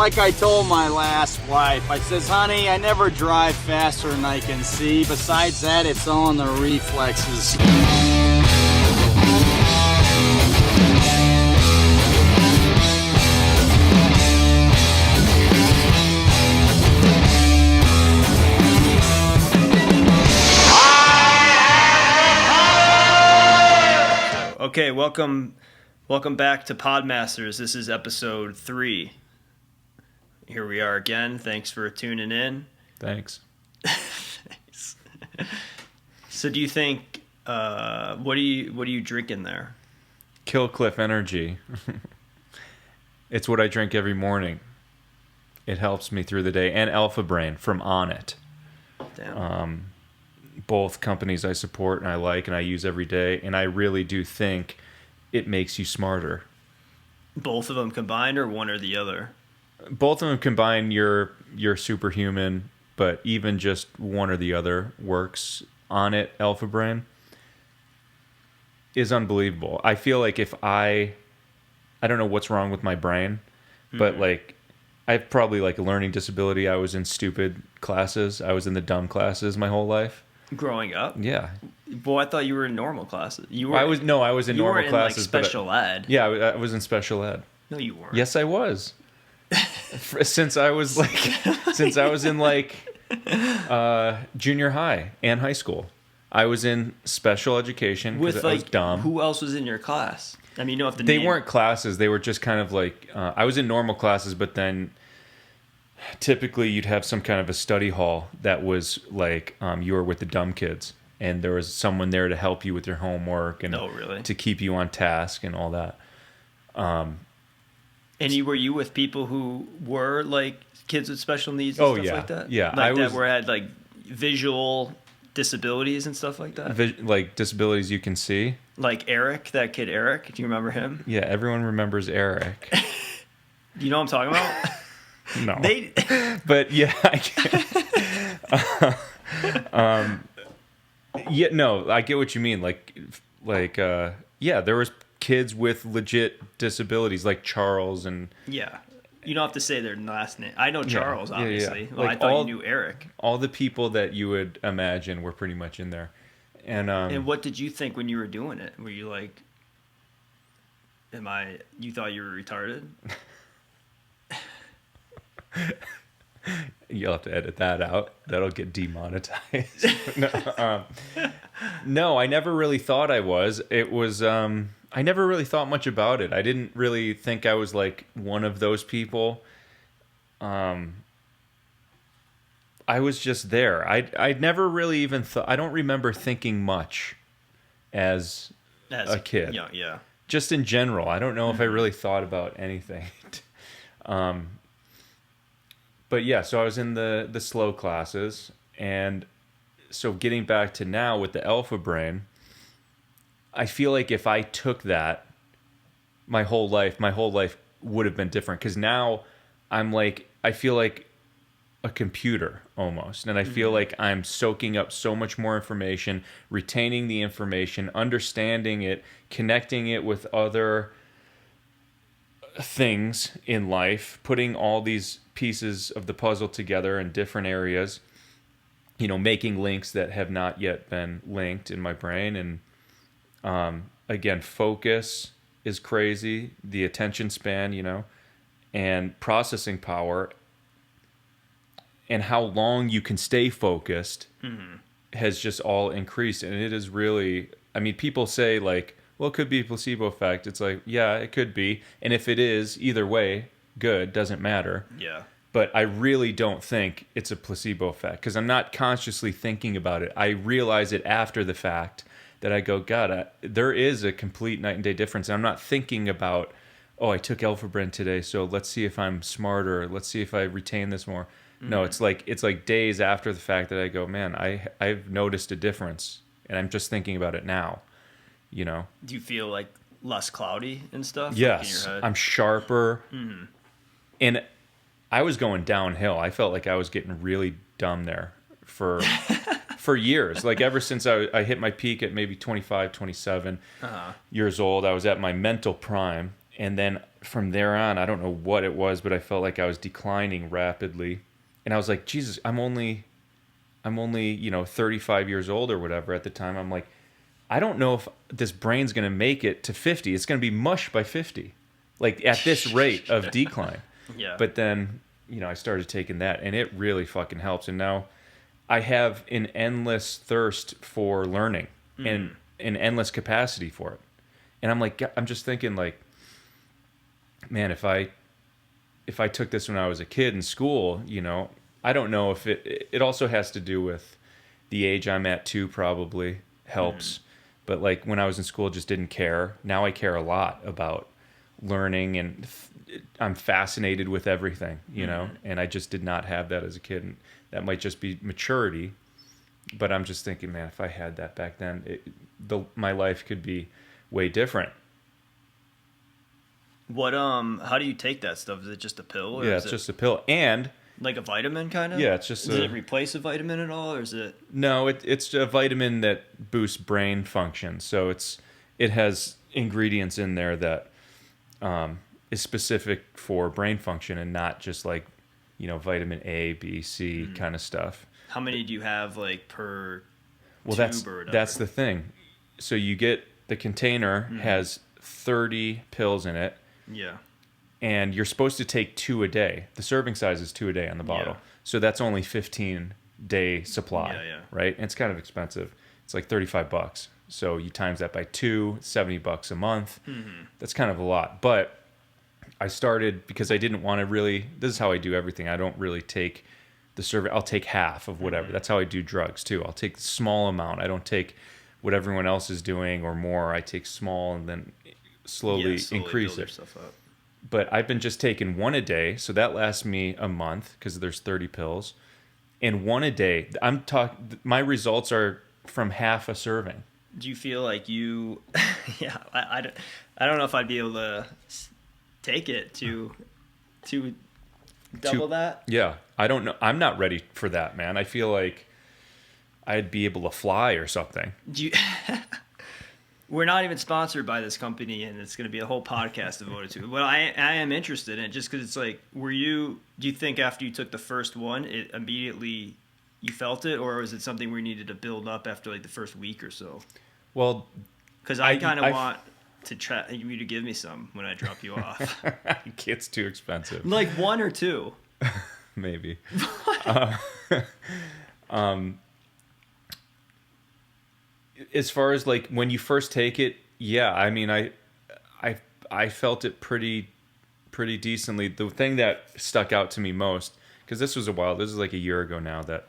Like I told my last wife, I says, honey, I never drive faster than I can see. Besides that, it's all in the reflexes. Okay, welcome back to Podmasters. This is episode 3. Here we are again. Thanks for tuning in. Thanks. Thanks. So, do you think what are you drinking there? Kill Cliff Energy. It's what I drink every morning. It helps me through the day. And Alpha Brain from Onnit. Damn. Both companies I support and I like and I use every day, and I really do think it makes you smarter. Both of them combined, or one or the other? Both of them combined, you're superhuman, but even just one or the other works. Onnit, Alpha Brain is unbelievable. I feel like if I don't know what's wrong with my brain, but like I have probably like a learning disability. I was in stupid classes. I was in the dumb classes my whole life. Growing up? Yeah. Well, I thought you were in normal classes. I was in normal classes. You were in like special ed. Yeah, I was in special ed. No, you weren't. Yes, I was. since I was in like junior high and high school, I was in special education because I was dumb. Who else was in your class? I mean, you don't have to. They weren't classes. They were just kind of like I was in normal classes, but then typically you'd have some kind of a study hall that was like you were with the dumb kids, and there was someone there to help you with your homework and to keep you on task and all that. And were you with people who were like kids with special needs and stuff like that? Yeah. Like that had like visual disabilities and stuff like that? Like disabilities you can see? Like Eric, that kid Eric. Do you remember him? Yeah, everyone remembers Eric. You know what I'm talking about? No. But yeah, I can. Yeah, no, I get what you mean. Yeah, there was kids with legit disabilities like Charles and... Yeah. You don't have to say their last name. I know Charles, obviously. Yeah. Well, like I thought you knew Eric. All the people that you would imagine were pretty much in there. And what did you think when you were doing it? Were you like, you thought you were retarded? You'll have to edit that out. That'll get demonetized. No, I never really thought I was. It was... I never really thought much about it. I didn't really think I was like one of those people. I was just there. I never really even thought. I don't remember thinking much as a kid. Yeah. Just in general, I don't know if I really thought about anything. But yeah, so I was in the slow classes, and so getting back to now with the Alpha Brain. I feel like if I took that, my whole life would have been different. Because now I feel like a computer almost. And I feel like I'm soaking up so much more information, retaining the information, understanding it, connecting it with other things in life, putting all these pieces of the puzzle together in different areas, making links that have not yet been linked in my brain. And again, focus is crazy, the attention span, and processing power, and how long you can stay focused has just all increased. And it is really, people say like, well, it could be a placebo effect. It's like, yeah, it could be. And if it is, either way, good, doesn't matter. Yeah. But I really don't think it's a placebo effect because I'm not consciously thinking about it. I realize it after the fact. That I go, God, there is a complete night and day difference. And I'm not thinking about, I took Alpha Brain today, so let's see if I'm smarter. Let's see if I retain this more. No, it's like days after the fact that I go, man, I've noticed a difference, and I'm just thinking about it now. Do you feel like less cloudy and stuff? Yes, like in your head? I'm sharper, and I was going downhill. I felt like I was getting really dumb there for years. Like ever since I hit my peak at maybe 25, 27 years old, I was at my mental prime. And then from there on, I don't know what it was, but I felt like I was declining rapidly. And I was like, Jesus, I'm only, 35 years old or whatever at the time. I'm like, I don't know if this brain's going to make it to 50. It's going to be mush by 50, like at this rate of decline. Yeah. But then, I started taking that, and it really fucking helps. And now I have an endless thirst for learning and an endless capacity for it. And I'm just thinking, like, man, if I took this when I was a kid in school, I don't know if it also has to do with the age I'm at too, probably helps. But like when I was in school, just didn't care. Now I care a lot about learning, and I'm fascinated with everything, and I just did not have that as a kid. And that might just be maturity, but I'm just thinking, man, if I had that back then, my life could be way different. What how do you take that stuff? Is it just a pill? Or It's just a pill, and like a vitamin kind of? Yeah, it's just does it replace a vitamin at all, or is it? No, it's a vitamin that boosts brain function. So it has ingredients in there that is specific for brain function, and not just like vitamin A, B, C kind of stuff. How many do you have like per Well, tube or whatever? that's the thing. So you get the container has 30 pills in it. Yeah. And you're supposed to take 2 a day. The serving size is 2 a day on the bottle. Yeah. So that's only 15-day supply, right? And it's kind of expensive. It's like $35. So you times that by 2, $70 a month. That's kind of a lot. But I started because I didn't want to really, this is how I do everything. I don't really take the serving. I'll take half of whatever. That's how I do drugs too. I'll take a small amount. I don't take what everyone else is doing or more. I take small and then slowly increase it. But I've been just taking 1 a day, so that lasts me a month because there's 30 pills. And 1 a day, my results are from half a serving. Do you feel like you? Yeah, I don't know if I'd be able to take it to double that. Yeah, I don't know. I'm not ready for that, man. I feel like I'd be able to fly or something. Do you? We're not even sponsored by this company, and it's going to be a whole podcast devoted to it. But I am interested in it just because it's like, do you think after you took the first one, it immediately you felt it, or was it something where you needed to build up after like the first week or so? Well, because I kind of want to try you to give me some when I drop you off. It's too expensive. Like 1 or 2, maybe. As far as like when you first take it, yeah, I mean, I felt it pretty decently. The thing that stuck out to me most, because this was like a year ago now that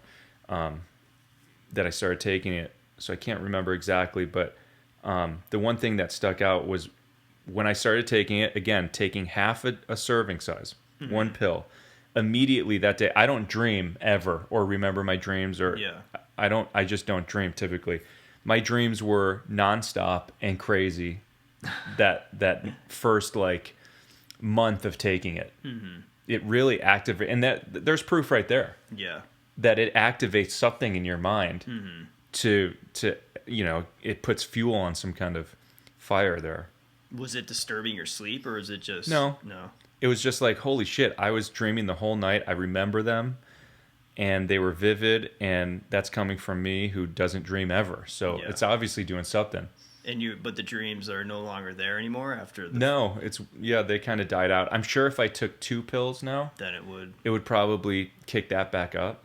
I started taking it, so I can't remember exactly, but the one thing that stuck out was when I started taking it, again, taking half a serving size, 1 pill, immediately that day. I don't dream ever or remember my dreams, or I just don't dream typically. My dreams were nonstop and crazy that first like month of taking it. It really activated, and that there's proof right there. Yeah. That it activates something in your mind to it puts fuel on some kind of fire there. Was it disturbing your sleep, or is it just No. It was just like, holy shit, I was dreaming the whole night. I remember them. And they were vivid, and that's coming from me who doesn't dream ever. So it's obviously doing something. But the dreams are no longer there anymore after the... No, they kind of died out. I'm sure if I took 2 pills now, then it would probably kick that back up.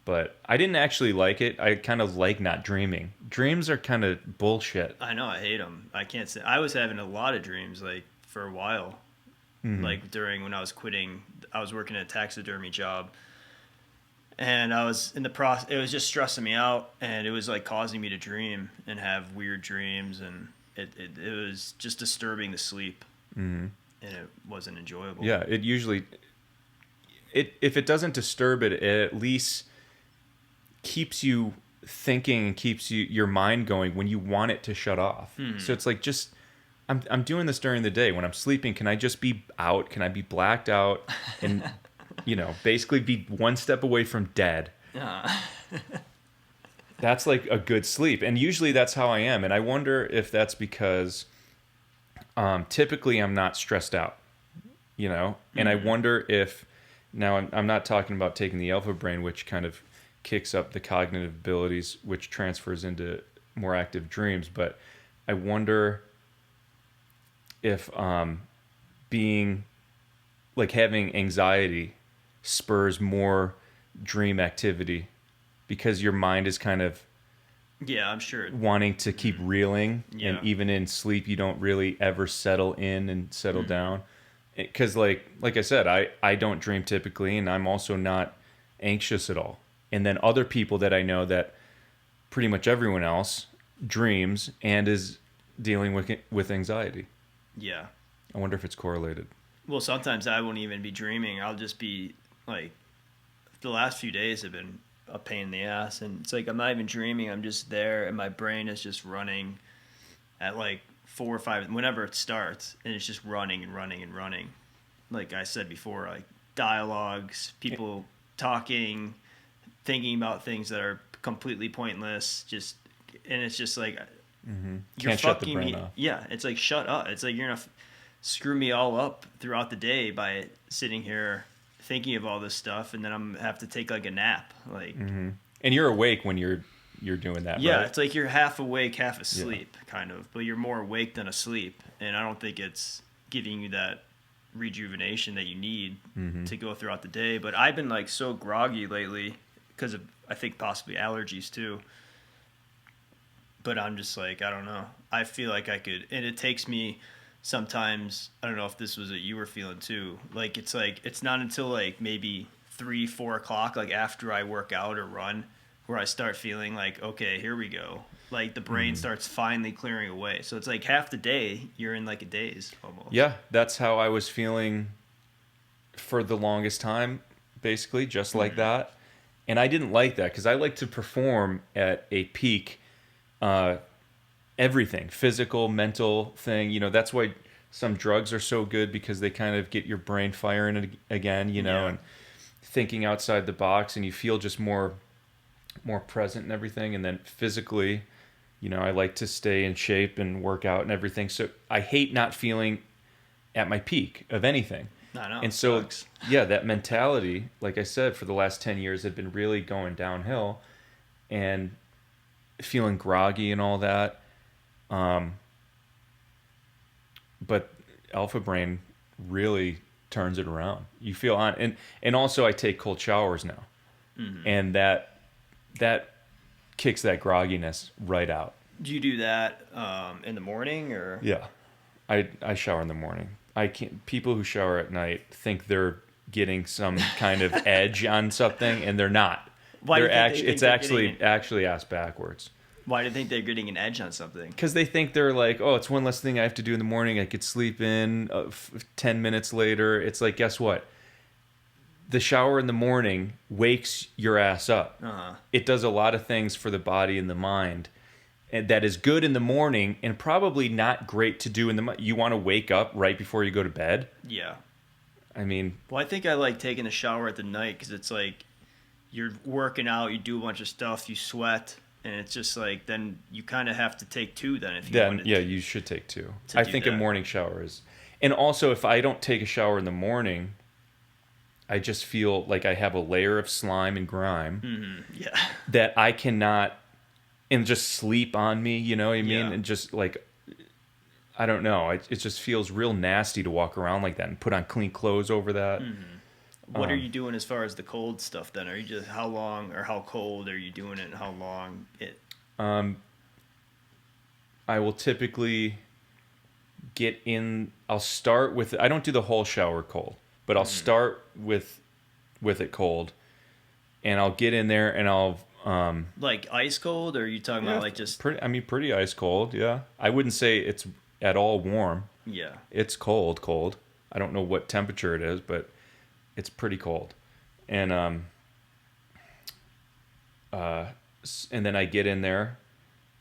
But I didn't actually like it. I kind of like not dreaming. Dreams are kind of bullshit. I know, I hate them. I can't say... I was having a lot of dreams, like, for a while. Like, when I was quitting, I was working at a taxidermy job. And I was in the process, it was just stressing me out, and it was like causing me to dream and have weird dreams, and it was just disturbing the sleep, and it wasn't enjoyable. Yeah, it usually, if it doesn't disturb it, it at least keeps you thinking and keeps your mind going when you want it to shut off. So it's like, just, I'm doing this during the day. When I'm sleeping, can I just be out? Can I be blacked out? And... basically be 1 step away from dead. That's like a good sleep. And usually that's how I am. And I wonder if that's because typically I'm not stressed out, you know? And I wonder if, now I'm not talking about taking the alpha brain, which kind of kicks up the cognitive abilities, which transfers into more active dreams, but I wonder if being, like having anxiety spurs more dream activity because your mind is kind of Yeah, I'm sure. wanting to keep reeling, Yeah. and even in sleep you don't really ever settle in and settle down, because like I said, I don't dream typically, and I'm also not anxious at all. And then other people that I know, that pretty much everyone else dreams and is dealing with anxiety. Yeah. I wonder if it's correlated. Well, sometimes I won't even be dreaming. I'll just be like, the last few days have been a pain in the ass, and it's like I'm not even dreaming. I'm just there, and my brain is just running at like 4 or 5 whenever it starts, and it's just running and running and running. Like I said before, like dialogues, people talking, thinking about things that are completely pointless. Just, and it's just like you're Can't shut the fucking brain me. off. Yeah, it's like shut up. It's like you're gonna screw me all up throughout the day by sitting here thinking of all this stuff, and then I'm have to take like a nap. Like, And you're awake when you're doing that, yeah, right? it's like you're half awake, half asleep, kind of, but you're more awake than asleep, and I don't think it's giving you that rejuvenation that you need to go throughout the day. But I've been like so groggy lately because of, I think, possibly allergies too. But I'm just like, I don't know. I feel like I could, and it takes me sometimes, I don't know if this was what you were feeling too. Like, it's not until like maybe 3-4 o'clock, like after I work out or run, where I start feeling like, okay, here we go. Like the brain starts finally clearing away. So it's like half the day you're in like a daze almost. Yeah, that's how I was feeling for the longest time, basically, just like that. And I didn't like that because I like to perform at a peak, everything, physical, mental thing. You know, that's why some drugs are so good, because they kind of get your brain firing again, you know, and thinking outside the box, and you feel just more present and everything. And then physically, you know, I like to stay in shape and work out and everything. So I hate not feeling at my peak of anything. I know. And so, yeah, that mentality, like I said, for the last 10 years had been really going downhill, and feeling groggy and all that. But Alpha Brain really turns it around. You feel on, and also I take cold showers now, and that kicks that grogginess right out. Do you do that in the morning or? Yeah, I shower in the morning. I can't. People who shower at night think they're getting some kind of edge on something, and they're not. Why do you think It's actually ass backwards. Why do you think they're getting an edge on something? Because they think they're like, oh, it's one less thing I have to do in the morning. I could sleep in 10 minutes later. It's like, guess what? The shower in the morning wakes your ass up. It does a lot of things for the body and the mind, and that is good in the morning, and probably not great to do in the. You want to wake up right before you go to bed. Yeah. I mean, Well, I think I like taking a shower at the night because it's like you're working out, you do a bunch of stuff, you sweat, and it's just like then you kind of have to take two then if you want to. yeah, you should take two. to I do think a that. morning shower is, and also if I don't take a shower in the morning, I just feel like I have a layer of slime and grime Yeah. that I cannot, and just sleep on me. You know what I mean? Yeah. And just like, I don't know. It just feels real nasty to walk around like that and put on clean clothes over that. What are you doing as far as the cold stuff then? Are you just how long or how cold are you doing it and how long it? I will typically get in. I'll start with. I don't do the whole shower cold, but I'll start with it cold, and I'll get in there and I'll. Like ice cold, or are you talking about like just pretty ice cold. Yeah, I wouldn't say it's at all warm. yeah. It's cold. I don't know what temperature it is, but it's pretty cold. And and then I get in there.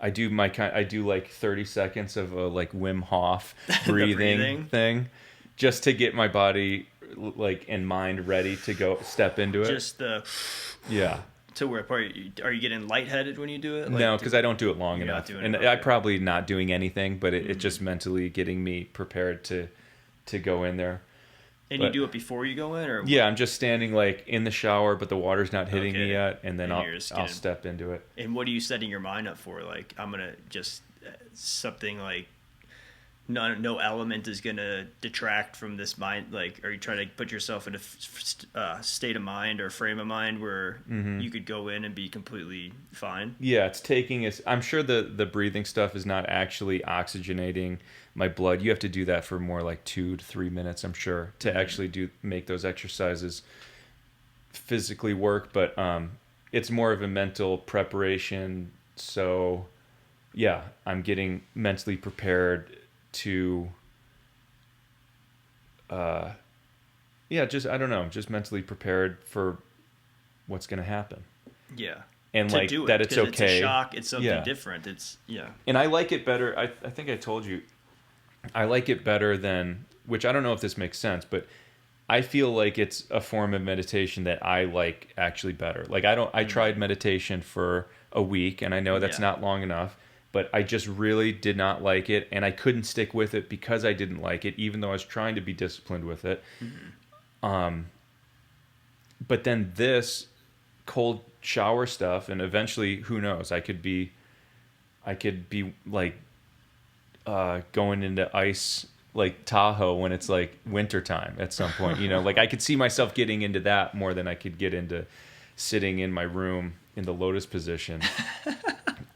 I do like 30 seconds of a like Wim Hof breathing thing, just to get my body like and mind ready to go step into it. Just the Yeah. To where part are you getting lightheaded when you do it? Like, no, because I don't do it long You're not enough, doing and it, okay. I'm probably not doing anything, but it just mentally getting me prepared to go in there. And But- you do it before you go in, or Yeah, I'm just standing like in the shower, but the water's not hitting me Okay. yet, and then And I'll you're just I'll getting- step into it. And what are you setting your mind up for? Like, I'm gonna just something like no element is gonna detract from this mind. Like, are you trying to put yourself in a state of mind or frame of mind where you could go in and be completely fine? Yeah, it's taking us. I'm sure the breathing stuff is not actually oxygenating my blood. You have to do that for more like 2 to 3 minutes, I'm sure, to actually make those exercises physically work. But it's more of a mental preparation. So, yeah, I'm getting mentally prepared to. Just I don't know, just mentally prepared for what's going to happen. Yeah. And To like do it, that it's 'cause okay. It's a shock. It's something Yeah. different. It's And I like it better. I think I told you, I like it better than, which I don't know if this makes sense, but I feel like it's a form of meditation that I like actually better. Like I tried meditation for a week, and I know that's Yeah. not long enough, but I just really did not like it, and I couldn't stick with it because I didn't like it, even though I was trying to be disciplined with it. But then this cold shower stuff, and eventually, who knows? I could be like going into ice like Tahoe when it's like wintertime at some point. Like I could see myself getting into that more than I could get into sitting in my room in the lotus position.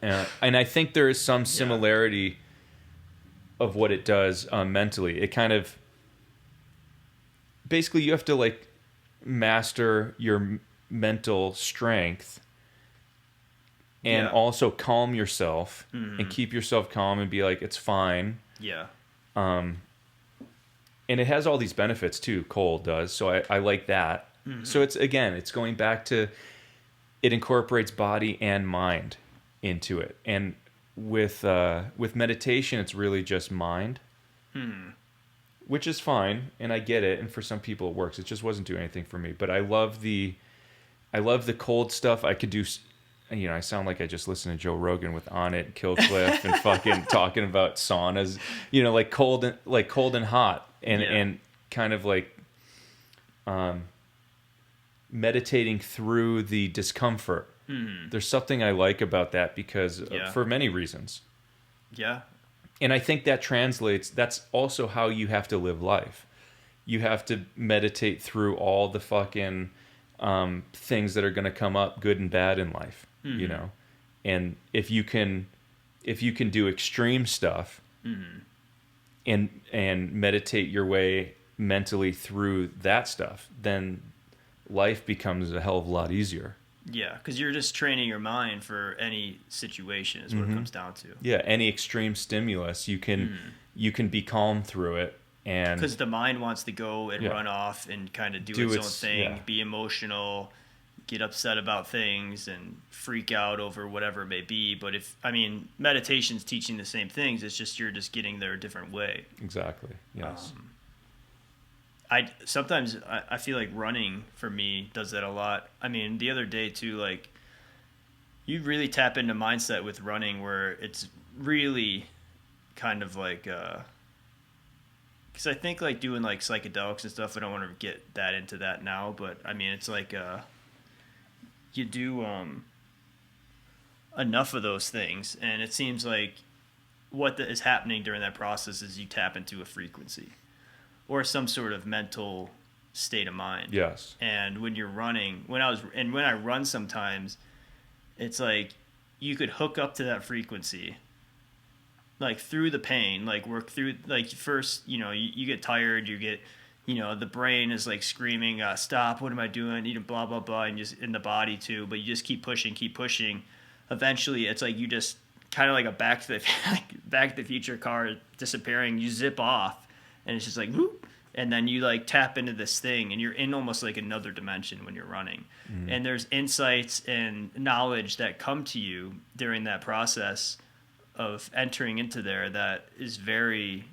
And I think there is some similarity of what it does mentally. It kind of basically you have to like master your mental strength and also calm yourself and keep yourself calm and be like, it's fine. Yeah. And it has all these benefits too. Cold does. So I like that. So it's going back to, it incorporates body and mind into it. And with meditation, it's really just mind, which is fine. And I get it. And for some people it works. It just wasn't doing anything for me, but I love the cold stuff. I could do, I sound like I just listened to Joe Rogan with On It, Killcliff, and fucking talking about saunas, like cold and hot, and kind of like meditating through the discomfort. There's something I like about that because for many reasons. Yeah. And I think that translates. That's also how you have to live life. You have to meditate through all the fucking things that are going to come up, good and bad in life. And if you can do extreme stuff and meditate your way mentally through that stuff, then life becomes a hell of a lot easier. Yeah, because you're just training your mind for any situation is what it comes down to. Yeah, any extreme stimulus, you can be calm through it. And because the mind wants to go and run off and kind of do its own thing, be emotional, get upset about things, and freak out over whatever it may be. But meditation's teaching the same things. It's just you're just getting there a different way. Exactly. Yes. I feel like running for me does that a lot. The other day too, like you really tap into mindset with running where it's really kind of like because I think like doing like psychedelics and stuff, I don't want to get that into that now, but it's like you do enough of those things, and it seems like what is happening during that process is you tap into a frequency or some sort of mental state of mind. Yes. And when you're running, when I run sometimes, it's like you could hook up to that frequency like through the pain, like work through, like first, you get tired, you get, the brain is like screaming, stop, what am I doing? Blah, blah, blah. And just in the body too, but you just keep pushing. Eventually it's like, you just kind of like a Back to the Future car disappearing. You zip off and it's just like, whoop. And then you like tap into this thing and you're in almost like another dimension when you're running. And there's insights and knowledge that come to you during that process of entering into there that is very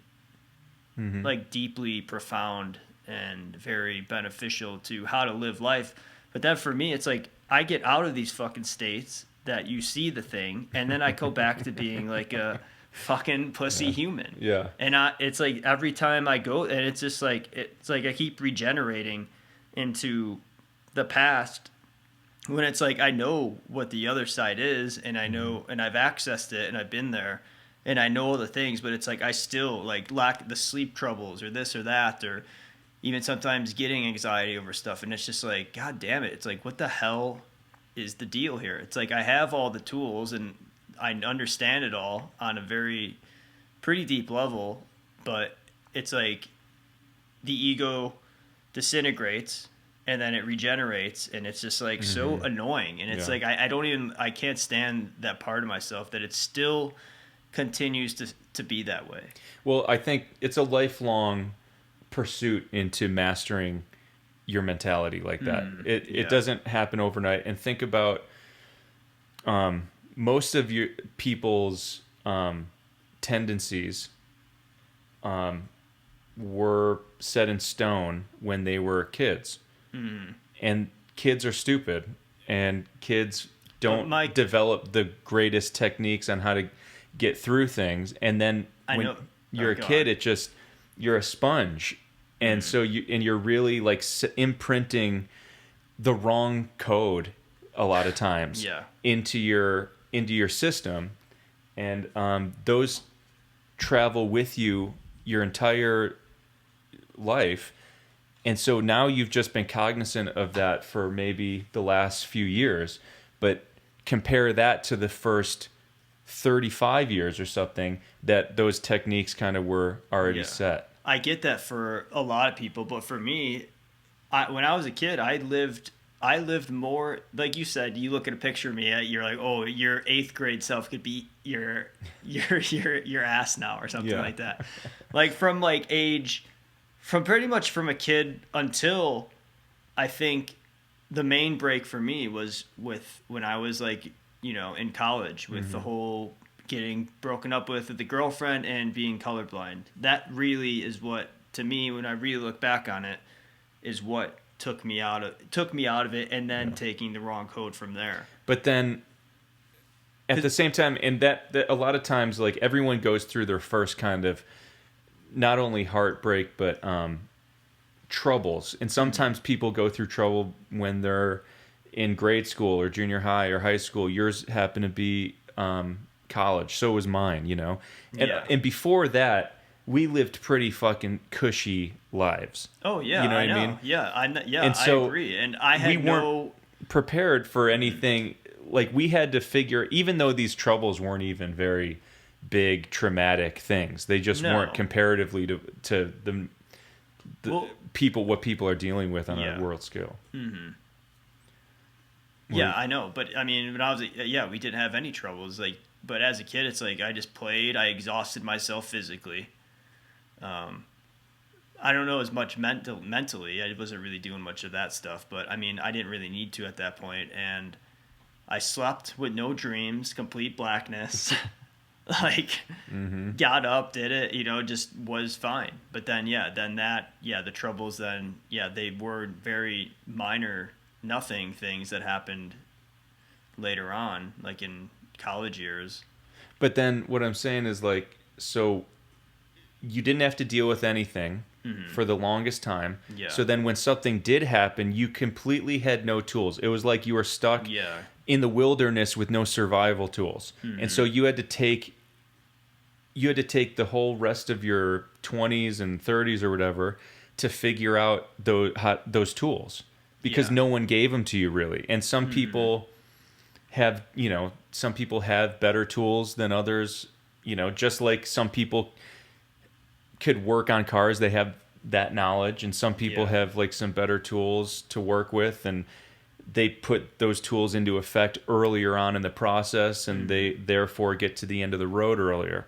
like deeply profound and very beneficial to how to live life. But then for me, it's like I get out of these fucking states that you see the thing, and then I go back to being like a fucking pussy human. Yeah. And it's like every time I go, and it's just like I keep regenerating into the past, when it's like I know what the other side is, and I know, and I've accessed it, and I've been there, and I know all the things, but it's like I still like lack the sleep troubles or this or that, or even sometimes getting anxiety over stuff, and it's just like, God damn it, it's like, what the hell is the deal here? It's like I have all the tools and I understand it all on a pretty deep level, but it's like the ego disintegrates and then it regenerates, and it's just like so annoying. And it's like I can't stand that part of myself that it still continues to be that way. Well, I think it's a lifelong pursuit into mastering your mentality like that. It doesn't happen overnight. And think about most of your people's tendencies were set in stone when they were kids. And kids are stupid, and kids don't develop the greatest techniques on how to get through things. And then when you're a kid, you're a sponge. And so you're really like imprinting the wrong code a lot of times into your system, and those travel with you your entire life. And so now you've just been cognizant of that for maybe the last few years, but compare that to the first 35 years or something that those techniques kind of were already set. I get that for a lot of people, but for me, when I was a kid, I lived more, like you said. You look at a picture of me, you're like, oh, your 8th grade self could be your ass now or something like that. Like from pretty much from a kid until I think the main break for me was when I was like, in college with the whole getting broken up with the girlfriend and being colorblind. That really is what, to me, when I really look back on it, is what took me out of it, and then taking the wrong code from there. But then at the same time, and that a lot of times, like, everyone goes through their first kind of not only heartbreak but troubles, and sometimes people go through trouble when they're in grade school or junior high or high school. Yours happened to be college, so was mine, and before that we lived pretty fucking cushy lives. Oh yeah, you know I what I mean? And so I agree, and we weren't prepared for anything. Like, we had to figure, even though these troubles weren't even very big traumatic things, they just weren't comparatively to what people are dealing with on a world scale. Yeah, I know, but I mean, when I was we didn't have any troubles. Like, but as a kid, it's like I just played. I exhausted myself physically. I don't know as much mentally. I wasn't really doing much of that stuff, but I mean, I didn't really need to at that point, and I slept with no dreams, complete blackness. Like, got up, did it, just was fine. But then, the troubles then, they were very minor, nothing things that happened later on, like in college years. But then what I'm saying is, like, so you didn't have to deal with anything for the longest time. Yeah. So then when something did happen, you completely had no tools. It was like you were stuck in the wilderness with no survival tools. And so you had to take the whole rest of your 20s and 30s or whatever to figure out those tools, because no one gave them to you really. And some people have better tools than others, just like some people could work on cars, they have that knowledge, and some people have like some better tools to work with, and they put those tools into effect earlier on in the process, and they therefore get to the end of the road earlier.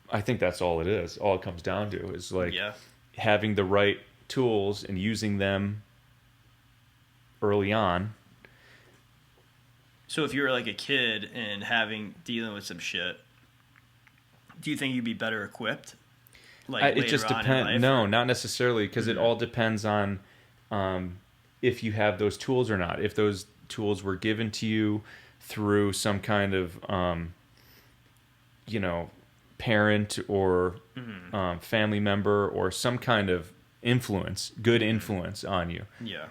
I think that's all it is. All it comes down to is like having the right tools and using them early on. So if you were like a kid and dealing with some shit, do you think you'd be better equipped? Like, it just depends. No, not necessarily, because it all depends on if you have those tools or not. If those tools were given to you through some kind of, parent or family member or some kind of influence, good influence on you. Yeah.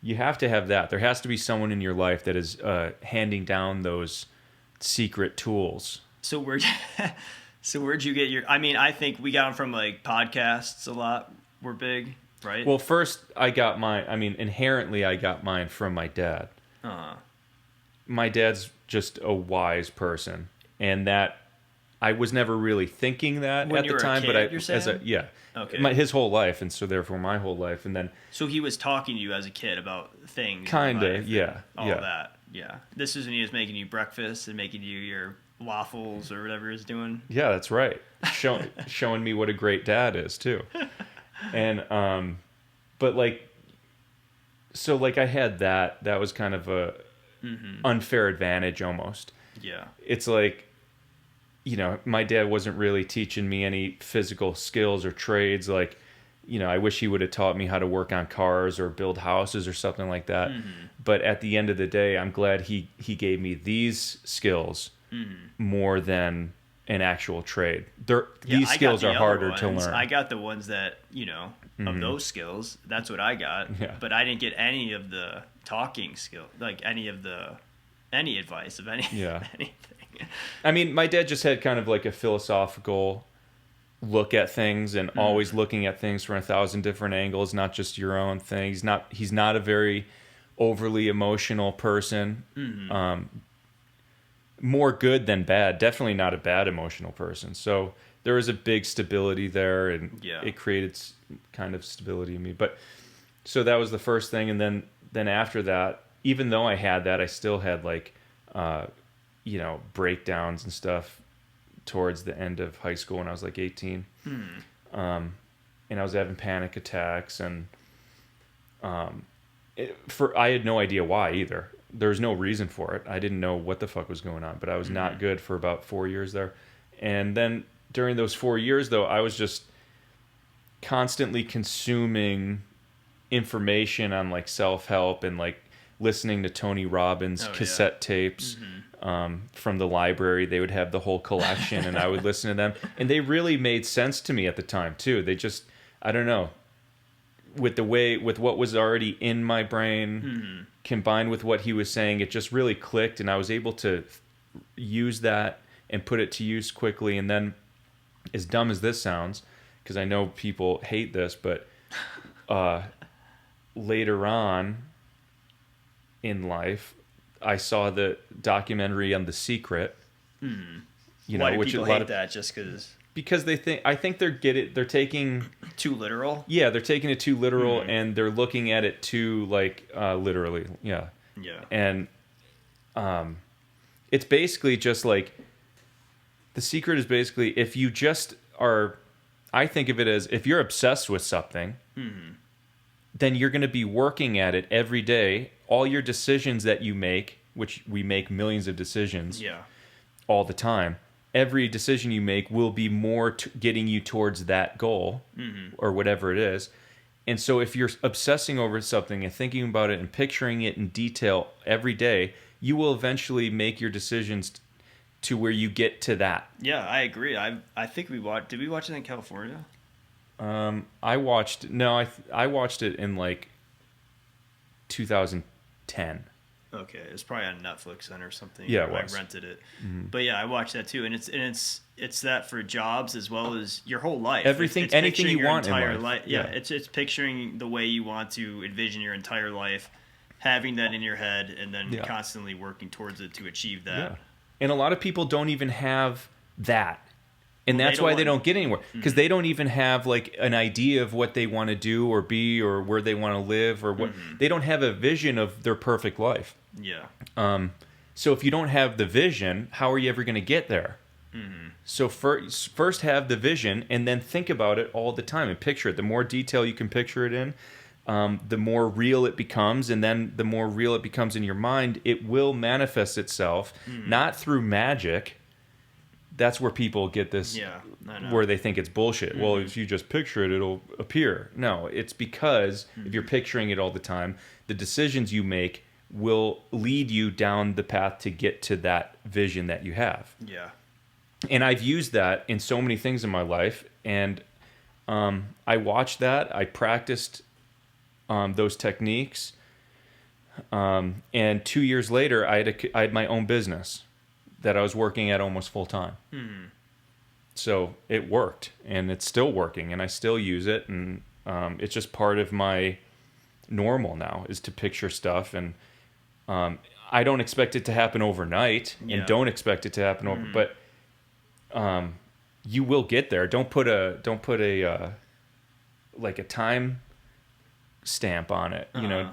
You have to have that. There has to be someone in your life that is handing down those secret tools. So where'd you get your? I mean, I think we got them from like podcasts a lot. Were big, right? Well, first I got mine. I mean, inherently I got mine from my dad. My dad's just a wise person, and that I was never really thinking that when at you the were time. a kid, But you're saying? Okay. his whole life, and so therefore my whole life, and then So he was talking to you as a kid about things. kinda, life yeah, and all yeah. that. Yeah. This is when he was making you breakfast and making you your waffles or whatever he was doing. Yeah, that's right. Showing me what a great dad is too. And but like, so like I had that. That was kind of a unfair advantage almost. Yeah. It's like, my dad wasn't really teaching me any physical skills or trades. Like, I wish he would have taught me how to work on cars or build houses or something like that. But at the end of the day, I'm glad he gave me these skills more than an actual trade. These skills are harder to learn. I got the ones that, of those skills. That's what I got. Yeah. But I didn't get any of the talking skill, like any advice of anything. I mean, my dad just had kind of like a philosophical look at things and always looking at things from 1,000 different angles, not just your own thing. He's not a very overly emotional person. More good than bad. Definitely not a bad emotional person. So there was a big stability there, and it created kind of stability in me. But so that was the first thing, and then after that, even though I had that, I still had like, breakdowns and stuff towards the end of high school when I was like 18. And I was having panic attacks, and I had no idea why either. There was no reason for it. I didn't know what the fuck was going on, but I was not good for about 4 years there. And then during those 4 years, though, I was just constantly consuming information on like self-help and like listening to Tony Robbins cassette tapes from the library. They would have the whole collection, and I would listen to them, and they really made sense to me at the time too. They just, I don't know, with what was already in my brain combined with what he was saying, it just really clicked, and I was able to use that and put it to use quickly. And then, as dumb as this sounds, because I know people hate this, but later on in life, I saw the documentary on The Secret. Why do people hate that? Just because I think they're taking too literal. Yeah, they're taking it too literal, and they're looking at it too like literally. Yeah. And it's basically just like The Secret is basically, if you just are, I think of it as if you're obsessed with something, then you're going to be working at it every day. All your decisions that you make, which we make millions of decisions all the time, every decision you make will be more getting you towards that goal or whatever it is. And so if you're obsessing over something and thinking about it and picturing it in detail every day, you will eventually make your decisions to where you get to that. Yeah, I agree. I think did we watch it in California? I watched it in like 2010. Okay, it was probably on Netflix then or something. Yeah, I rented it. But yeah, I watched that too, and it's that for jobs as well as your whole life. Everything, it's anything you want entire in life. Yeah, it's picturing the way you want to envision your entire life, having that in your head, and then constantly working towards it to achieve that. Yeah. And a lot of people don't even have that. And that's why they don't get anywhere, because they don't even have like an idea of what they want to do or be or where they want to live or what. They don't have a vision of their perfect life. Yeah. So if you don't have the vision, how are you ever going to get there? So first have the vision, and then think about it all the time and picture it. The more detail you can picture it in, the more real it becomes, and then the more real it becomes in your mind, it will manifest itself, not through magic, that's where people get this, Yeah, I know. where they think it's bullshit. Well, if you just picture it, it'll appear. No, it's because if you're picturing it all the time, the decisions you make will lead you down the path to get to that vision that you have. Yeah. And I've used that in so many things in my life. And I watched that. I practiced those techniques. And 2 years later, I had my own business that I was working at almost full time. So it worked, and it's still working, and I still use it. And it's just part of my normal now is to picture stuff. And I don't expect it to happen overnight, and don't expect it to happen over, but you will get there. Don't put a like a time stamp on it. You know,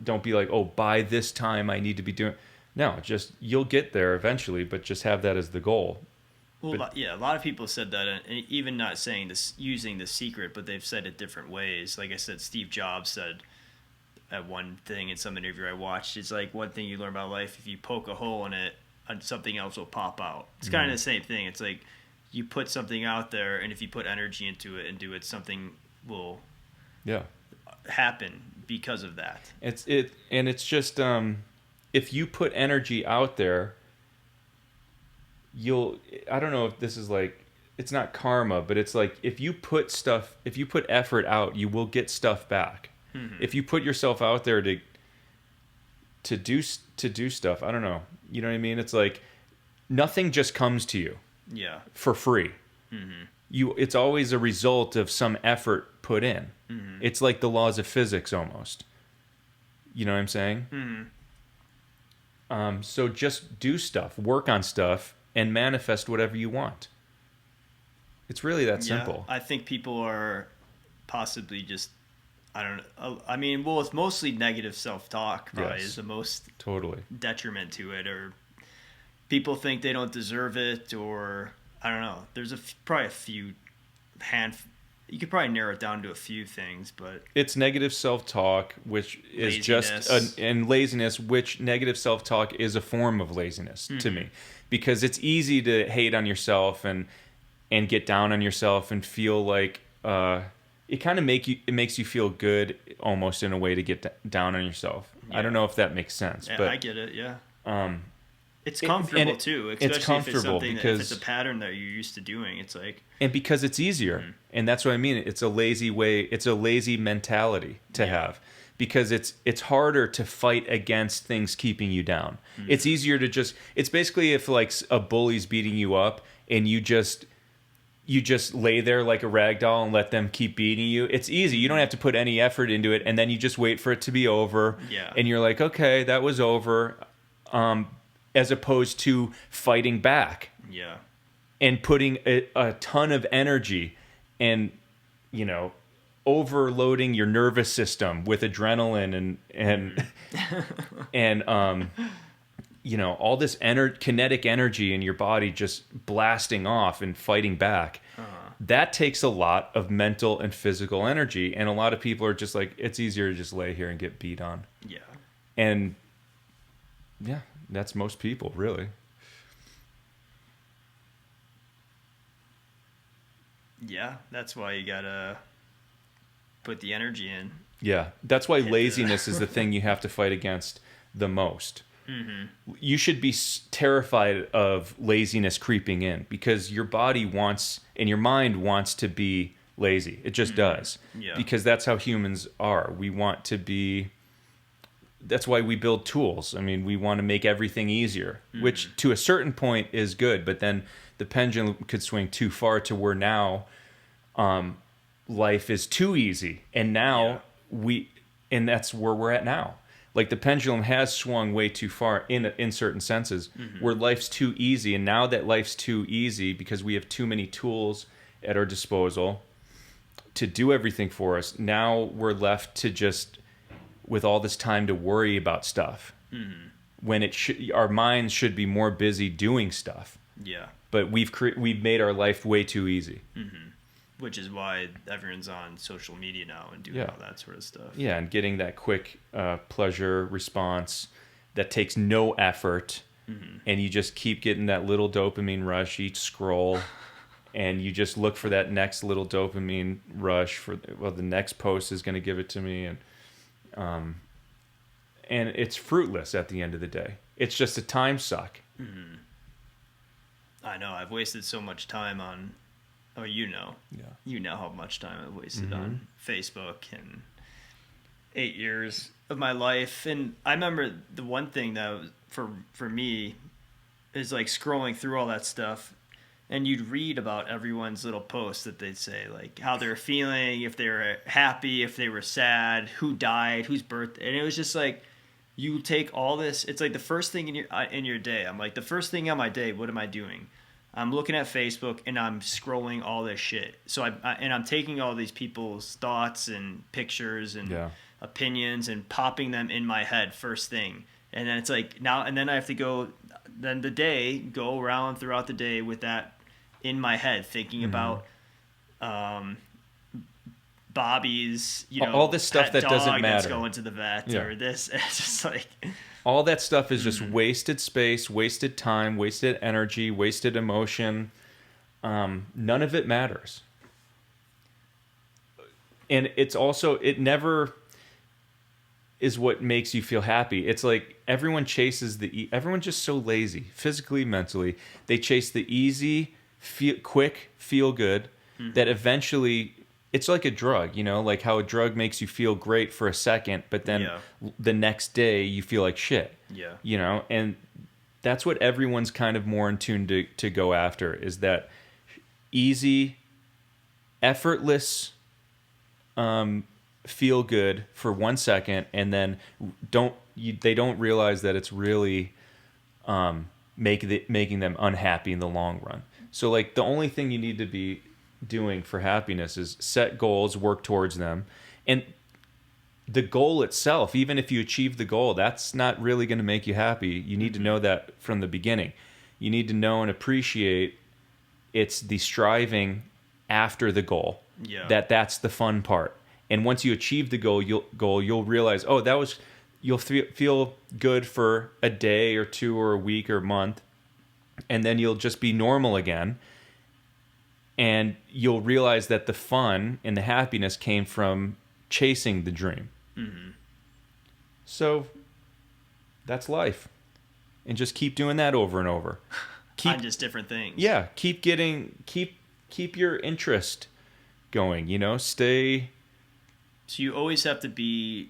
don't be like, oh, by this time I need to be doing. No, just you'll get there eventually, but just have that as the goal. Well, a lot of people said that, and even not saying this, using The Secret, but they've said it different ways. Like I said, Steve Jobs said at one thing in some interview I watched, it's like one thing you learn about life, if you poke a hole in it, something else will pop out. It's kind of the same thing. It's like you put something out there, and if you put energy into it and do it, something will happen because of that. It's just if you put energy out there, I don't know if this is like, it's not karma, but it's like if you put effort out, you will get stuff back. If you put yourself out there to do stuff, I don't know. You know what I mean? It's like nothing just comes to you. Yeah. For free. It's always a result of some effort put in. It's like the laws of physics almost. You know what I'm saying? So just do stuff, work on stuff, and manifest whatever you want. It's really that simple. I think people are possibly just, I don't know. I mean, well, it's mostly negative self-talk probably is the most detriment to it, or people think they don't deserve it, or I don't know. There's probably a few you could probably narrow it down to a few things, but it's negative self-talk, which is and laziness, which negative self-talk is a form of laziness to me, because it's easy to hate on yourself and get down on yourself and feel like it kind of makes you feel good almost in a way to get down on yourself. I don't know if that makes sense, but I get it. Yeah. It's comfortable too, especially it's comfortable if it's a pattern that you're used to doing. It's like, and because it's easier, and that's what I mean. It's a lazy way. It's a lazy mentality to have, because it's harder to fight against things keeping you down. It's easier to just. It's basically if like a bully's beating you up and you just lay there like a rag doll and let them keep beating you. It's easy. You don't have to put any effort into it, and then you just wait for it to be over. Yeah. And you're like, okay, that was over. As opposed to fighting back. Yeah. And putting a ton of energy and, overloading your nervous system with adrenaline and all this kinetic energy in your body just blasting off and fighting back. That takes a lot of mental and physical energy. And a lot of people are just like, it's easier to just lay here and get beat on. Yeah. And yeah, that's most people, really. Yeah, that's why you gotta put the energy in. Yeah, that's why laziness is the thing you have to fight against the most. You should be terrified of laziness creeping in, because your body wants and your mind wants to be lazy. It just does. Yeah. Because that's how humans are. We want to be. That's why we build tools. I mean, we want to make everything easier, which to a certain point is good, but then the pendulum could swing too far to where now life is too easy. And now and that's where we're at now. Like the pendulum has swung way too far in certain senses, where life's too easy. And now that life's too easy because we have too many tools at our disposal to do everything for us, now we're left to just with all this time to worry about stuff, when our minds should be more busy doing stuff. Yeah. But we've made our life way too easy. Which is why everyone's on social media now and doing all that sort of stuff. Yeah, and getting that quick pleasure response that takes no effort, and you just keep getting that little dopamine rush each scroll, and you just look for that next little dopamine rush for, well, the next post is going to give it to me, and it's fruitless at the end of the day. It's just a time suck. I know. I've wasted so much time on, you know how much time I've wasted on Facebook, and 8 years of my life. And I remember the one thing that was, for me, is like scrolling through all that stuff, and you'd read about everyone's little posts that they'd say, like how they're feeling, if they were happy, if they were sad, who died, whose birthday. And it was just like, you take all this, it's like the first thing in your day. I'm like, the first thing on my day, what am I doing? I'm looking at Facebook and I'm scrolling all this shit. So I'm taking all these people's thoughts and pictures and opinions and popping them in my head first thing. And then it's like now, and then I have to go around throughout the day with that in my head, thinking about Bobby's, all this stuff that doesn't matter, that's going to the vet or this. It's just like all that stuff is just wasted space, wasted time, wasted energy, wasted emotion. None of it matters. And it's also, it never is what makes you feel happy. It's like everyone chases everyone's just so lazy, physically, mentally. They chase the easy, quick, feel good that eventually, it's like a drug, like how a drug makes you feel great for a second, but then the next day you feel like shit. Yeah. And that's what everyone's kind of more in tune to go after, is that easy, effortless, feel good for 1 second, and then they don't realize that it's really making them unhappy in the long run. So like the only thing you need to be doing for happiness is set goals, work towards them. And the goal itself, even if you achieve the goal, that's not really going to make you happy. You need to know that from the beginning. You need to know and appreciate it's the striving after the goal. That's the fun part. And once you achieve the goal, you'll realize, you'll feel good for a day or two or a week or a month, and then you'll just be normal again. And you'll realize that the fun and the happiness came from chasing the dream. So that's life. And just keep doing that over and over. On just different things. Yeah. Keep your interest going, stay. So you always have to be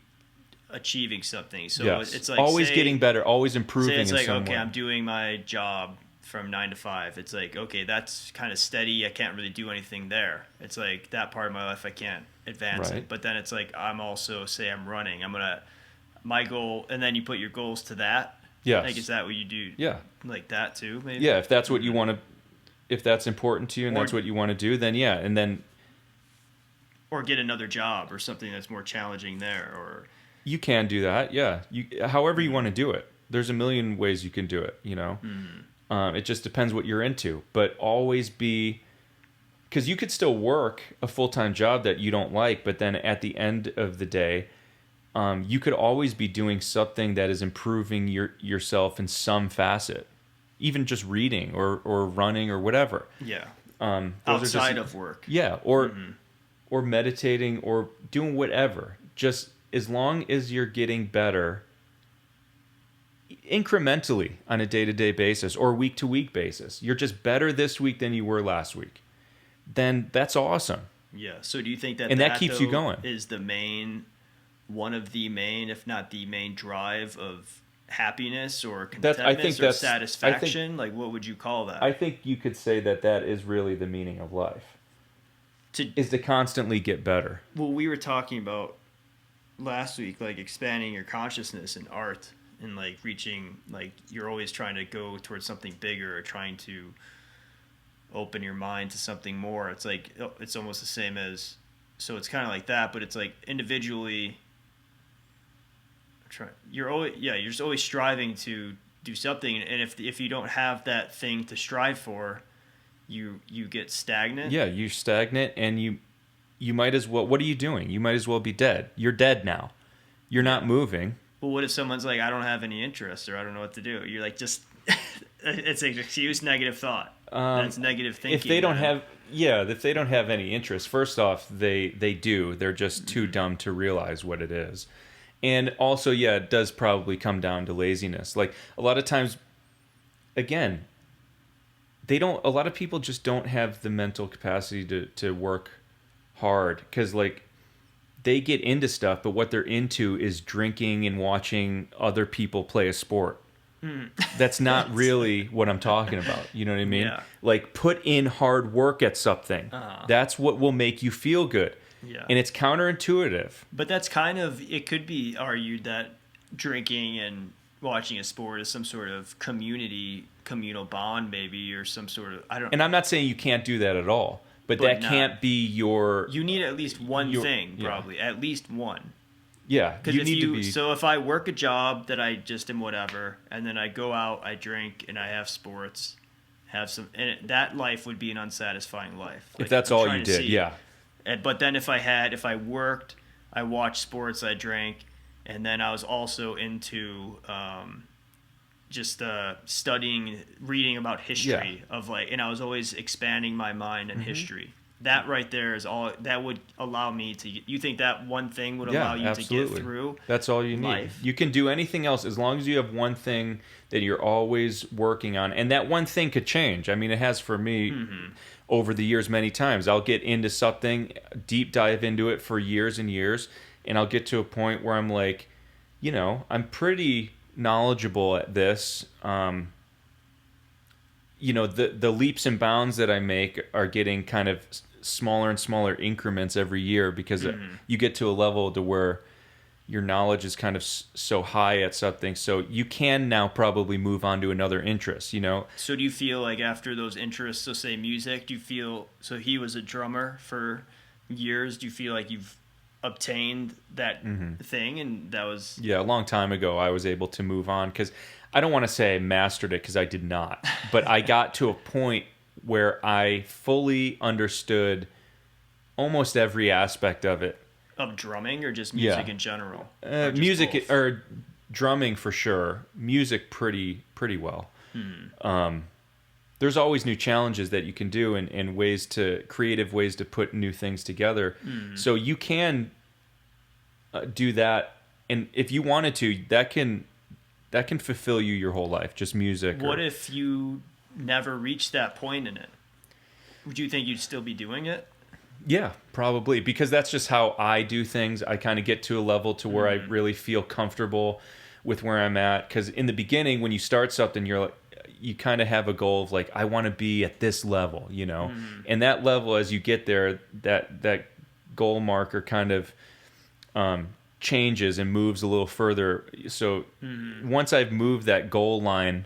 achieving something. So yes. It's like always getting better, always improving. Say it's like, some okay, way. I'm doing my job from 9 to 5. It's like, okay, that's kind of steady. I can't really do anything there. It's like that part of my life I can't advance it. But then it's like, I'm also, say I'm running, my goal, and then you put your goals to that. Yes. Like, is that what you do? Yeah. Like that too, maybe? Yeah, if that's what you want to, if that's important to you and that's what you want to do, then yeah. And then. Or get another job or something that's more challenging there, or. You can do that, yeah. However you want to do it. There's a million ways you can do it, It just depends what you're into. But always be... Because you could still work a full-time job that you don't like, but then at the end of the day, you could always be doing something that is improving yourself in some facet. Even just reading or running or whatever. Yeah. Outside of work. Yeah, or meditating or doing whatever. Just as long as you're getting better incrementally on a day-to-day basis or week-to-week basis, you're just better this week than you were last week, then that's awesome. Yeah. So do you think that that keeps you going? Is one of the main, if not the main drive of happiness or contentment or satisfaction? Like, what would you call that? I think you could say that is really the meaning of life. Is to constantly get better. Well, we were talking about last week, like expanding your consciousness in art and like reaching, like you're always trying to go towards something bigger or trying to open your mind to something more. It's like, it's almost the same as, so it's kind of like that, but it's like individually you're just always striving to do something. And if you don't have that thing to strive for, you get stagnant. Yeah, you're stagnant, and you might as well. What are you doing? You might as well be dead. You're dead now. You're not moving. Well, what if someone's like, I don't have any interest, or I don't know what to do? You're like, just It's an excuse, negative thought. That's negative thinking. If they don't have any interest, first off, they do. They're just too dumb to realize what it is. And also, yeah, it does probably come down to laziness. Like a lot of times, again, a lot of people just don't have the mental capacity to work hard, because like they get into stuff, but what they're into is drinking and watching other people play a sport. That's not really what I'm talking about. You know what I mean? Yeah. Like, put in hard work at something. That's what will make you feel good. Yeah. And it's counterintuitive. But that's kind of, it could be argued that drinking and watching a sport is some sort of communal bond, maybe, or some sort of, I don't know. And I'm not saying you can't do that at all, but that can't be your... You need at least one thing, probably. Yeah. At least one. Yeah, Because So if I work a job that I just am whatever, and then I go out, I drink, and I have sports, that life would be an unsatisfying life. If that's all you did, yeah. But then if I worked, I watched sports, I drank, and then I was also into studying, reading about history and I was always expanding my mind in history. That right there is all that would allow me to. You think that one thing would allow you to get through? That's all you need. Life? You can do anything else as long as you have one thing that you're always working on, and that one thing could change. I mean, it has for me over the years many times. I'll get into something, deep dive into it for years and years, and I'll get to a point where I'm like, I'm pretty knowledgeable at this. The leaps and bounds that I make are getting kind of smaller and smaller increments every year, because you get to a level to where your knowledge is kind of so high at something, so you can now probably move on to another interest. So do you feel like after those interests, so say music, so he was a drummer for years, do you feel like you've obtained that thing, and that was... Yeah, a long time ago I was able to move on, because I don't want to say I mastered it, because I did not, but I got to a point where I fully understood almost every aspect of it. Of drumming, or just music in general? Music both? Or drumming for sure. Music pretty well. There's always new challenges that you can do, and creative ways to put new things together. So you can do that, and if you wanted to, that can fulfill you your whole life, just music. What if you never reached that point in it? Would you think you'd still be doing it? Yeah, probably, because that's just how I do things. I kind of get to a level to where I really feel comfortable with where I'm at, because in the beginning, when you start something, you kind of have a goal of like, I want to be at this level, and that level, as you get there, that goal marker kind of changes and moves a little further. So once I've moved that goal line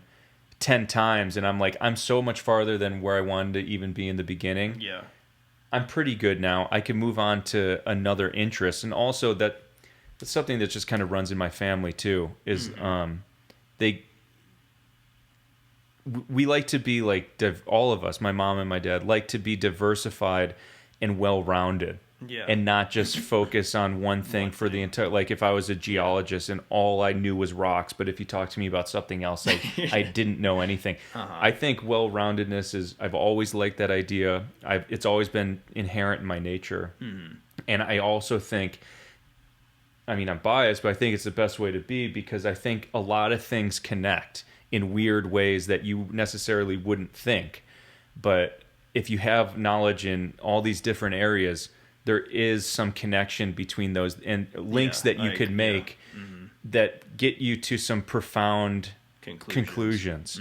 10 times, and I'm like, I'm so much farther than where I wanted to even be in the beginning. Yeah. I'm pretty good now. I can move on to another interest. And also that's something that just kind of runs in my family too, is we like to be like, all of us, my mom and my dad, like to be diversified and well-rounded. Yeah. And not just focus on one thing for the entire... Like, if I was a geologist and all I knew was rocks, but if you talk to me about something else, I didn't know anything. I think well-roundedness is... I've always liked that idea. It's always been inherent in my nature. And I also think... I mean, I'm biased, but I think it's the best way to be, because I think a lot of things connect in weird ways that you necessarily wouldn't think. But if you have knowledge in all these different areas... there is some connection between those, and links that you could make that get you to some profound conclusions.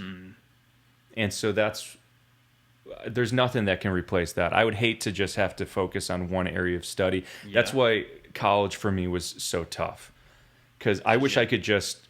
And so there's nothing that can replace that. I would hate to just have to focus on one area of study. That's why college for me was so tough, because I wish I could just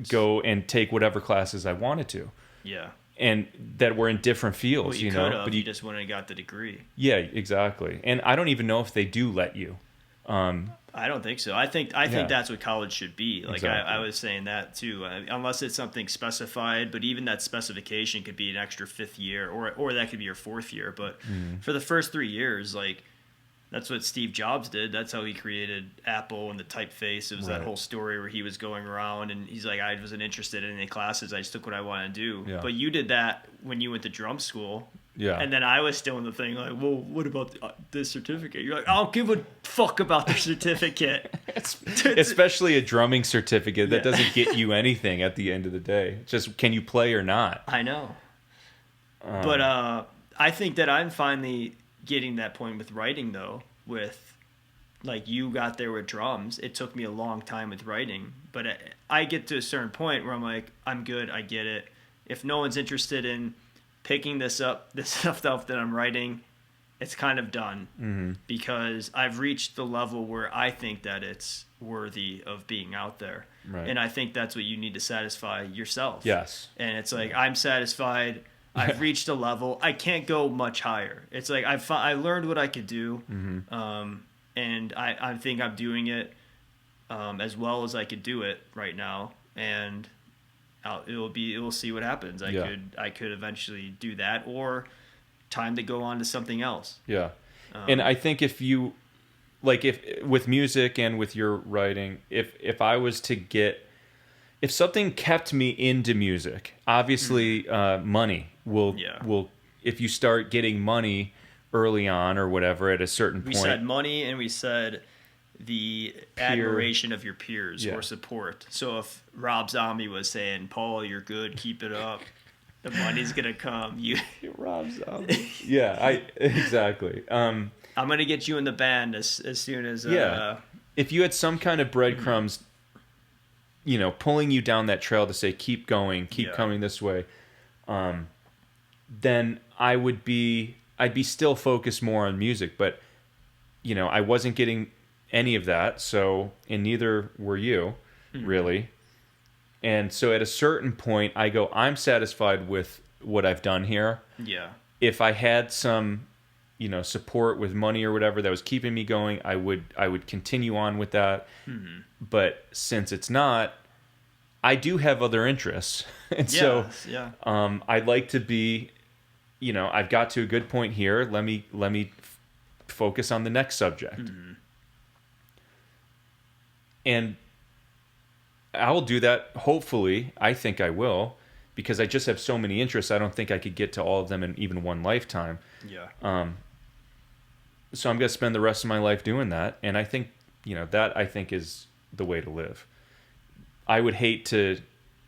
go and take whatever classes I wanted to. Yeah. And that were in different fields, but you just wouldn't have got the degree. Yeah, exactly. And I don't even know if they do let you. I don't think so. I think that's what college should be. Like, exactly. I was saying that too. Unless it's something specified, but even that specification could be an extra 5th year, or that could be your 4th year. But for the first 3 years, like, That's what Steve Jobs did. That's how he created Apple and the typeface. It was that whole story where he was going around and he's like, I wasn't interested in any classes. I just took what I wanted to do. Yeah. But you did that when you went to drum school. Yeah. And then I was still in the thing like, well, what about this certificate? You're like, I don't give a fuck about the certificate. Especially a drumming certificate that doesn't get you anything at the end of the day. Just, can you play or not? I know. But I think that I'm finally getting that point with writing, though, with like you got there with drums. It took me a long time with writing, but I get to a certain point where I'm like, I'm good, I get it. If no one's interested in picking this stuff that I'm writing, it's kind of done, because I've reached the level where I think that it's worthy of being out there. Right. And I think that's what you need to satisfy yourself. Yes. And it's like, I'm satisfied. I've reached a level. I can't go much higher. It's like I learned what I could do, and I think I'm doing it as well as I could do it right now. And we'll see what happens. I could eventually do that, or time to go on to something else. Yeah. And I think if you like, if with music and with your writing, if I was to get, if something kept me into music, obviously money will if you start getting money early on or whatever at a certain point. We said money, and we said the admiration of your peers or support. So if Rob Zombie was saying, Paul, you're good, keep it up, the money's gonna come. Rob Zombie. Exactly. I'm gonna get you in the band as soon as if you had some kind of breadcrumbs, pulling you down that trail to say, keep going, keep coming this way, then I'd be still focused more on music. But, I wasn't getting any of that. So, and neither were you, really. And so at a certain point, I go, I'm satisfied with what I've done here. Yeah. If I had some, support with money or whatever that was keeping me going, I would continue on with that. But since it's not, I do have other interests. And I'd like to be, I've got to a good point here. Let me focus on the next subject. And I'll do that. Hopefully, I think I will, because I just have so many interests. I don't think I could get to all of them in even one lifetime. Yeah. So I'm going to spend the rest of my life doing that. And I think, that I think is the way to live. I would hate to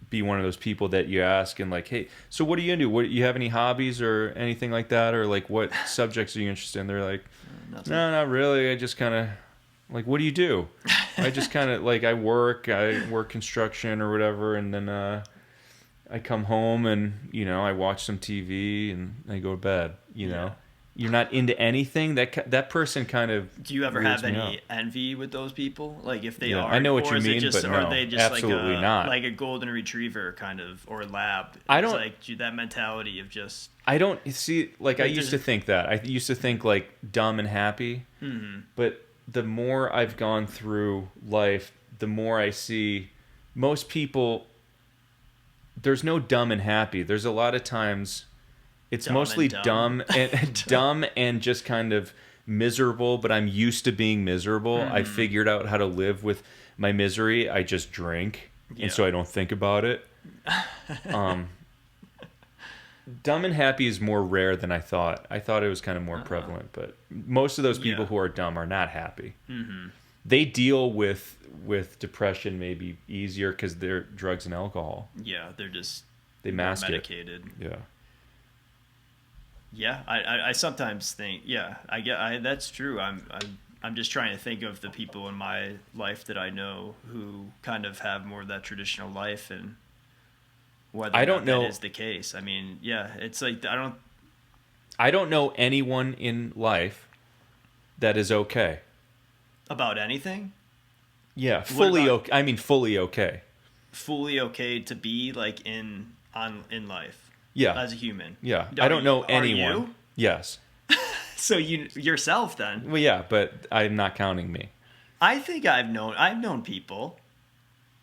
be one of those people that you ask and like, hey, so what do you do? What, you have any hobbies or anything like that? Or like, what subjects are you interested in? They're like, no, not really. I just kind of like, what do you do? I just kind of like, I work construction or whatever. And then, I come home and, I watch some TV and I go to bed, You're not into anything. That person kind of. Do you ever have any envy with those people? Like if they are, I know what you mean, just, but no, are they just absolutely not. Like a golden retriever kind of, or lab? I don't like that mentality of just. I don't see like I used to think that. I used to think like dumb and happy, but the more I've gone through life, the more I see most people. There's no dumb and happy. There's a lot of times. It's mostly dumb and just kind of miserable, but I'm used to being miserable. I figured out how to live with my misery. I just drink, and so I don't think about it. Dumb and happy is more rare than I thought. I thought it was kind of more prevalent, but most of those people who are dumb are not happy. They deal with depression maybe easier because they're drugs and alcohol. Yeah, they mask medicated. It. Yeah. Yeah, I sometimes think, that's true. I'm just trying to think of the people in my life that I know who kind of have more of that traditional life, and whether or not that is the case. I mean, it's like I don't know anyone in life that is okay about anything. Yeah, fully okay. I mean, fully okay. Fully okay to be like in life. Yeah. As a human. Yeah. I don't know anyone. Are you? Yes. So yourself then. Well, yeah, but I'm not counting me. I think I've known people.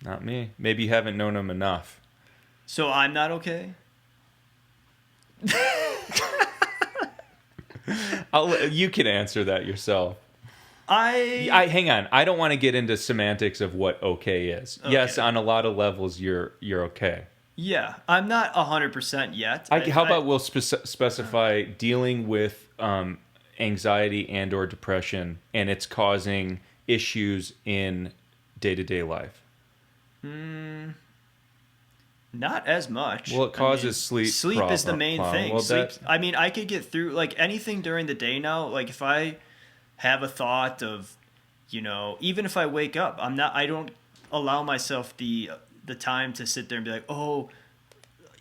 Not me. Maybe you haven't known them enough. So I'm not okay? You can answer that yourself. I hang on. I don't want to get into semantics of what okay is. Okay. Yes, on a lot of levels, you're okay. Yeah, I'm not 100% yet. How about we'll specify dealing with anxiety and or depression, and it's causing issues in day-to-day life. Not as much. Well, it causes sleep. Sleep is the main thing. Well, Sleep. I mean, I could get through like anything during the day now. Like if I have a thought of, even if I wake up, I don't allow myself the time to sit there and be like, oh,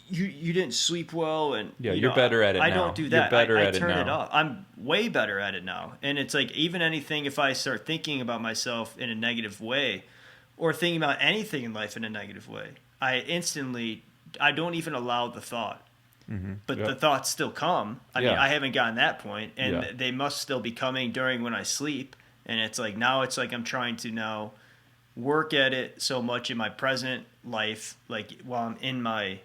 you didn't sleep well, and you're better at it now. I don't do that. You're better at it now. I turn it off. I'm way better at it now. And it's like even anything, if I start thinking about myself in a negative way, or thinking about anything in life in a negative way, I don't even allow the thought. Mm-hmm. But the thoughts still come. I mean, I haven't gotten that point, and Yeah. they must still be coming during when I sleep. And it's like now it's like I'm trying to now work at it so much in my present life, like while I'm in my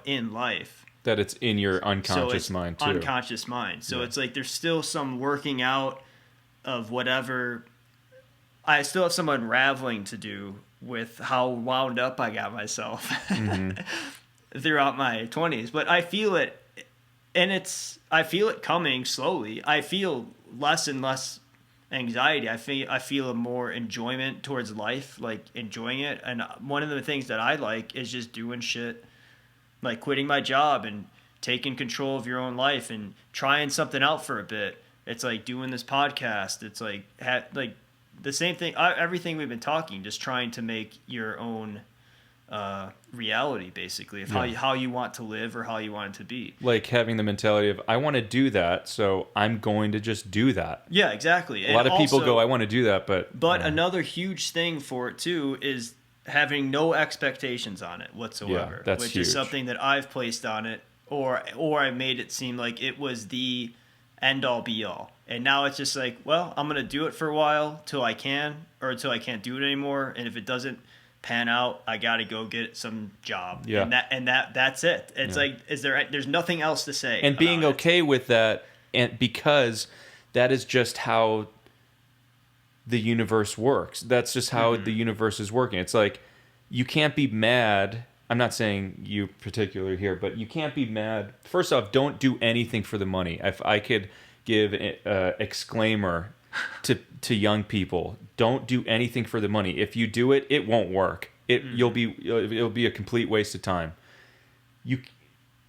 in life, that it's in your unconscious mind too. Unconscious mind. So it's like there's still some working out of whatever. I still have some unraveling to do with how wound up I got myself throughout my 20s. But I feel it, and I feel it coming slowly. I feel less and less anxiety. I feel a more enjoyment towards life, like enjoying it. And one of the things that I like is just doing shit, like quitting my job and taking control of your own life and trying something out for a bit. It's like doing this podcast. It's like the same thing. Everything we've been talking, just trying to make your own reality, basically, of how you want to live or how you want it to be. Like having the mentality of, I want to do that, so I'm going to just do that. Yeah, exactly. A lot of people go, I want to do that, but... But another huge thing for it, too, is having no expectations on it whatsoever. Yeah, that's which huge. is something that I've placed on it, or I made it seem like it was the end-all, be-all. And now it's just like, well, I'm going to do it for a while till I can, or until I can't do it anymore. And if it doesn't pan out, I got to go get some job. Yeah. And that's it. It's like, there's nothing else to say. And being okay with that, and because that is just how the universe works. That's just how the universe is working. It's like, you can't be mad. I'm not saying you particularly here, but you can't be mad. First off, don't do anything for the money. If I could give an exclaimer to young people, don't do anything for the money. If you do it, it won't work. It'll be a complete waste of time.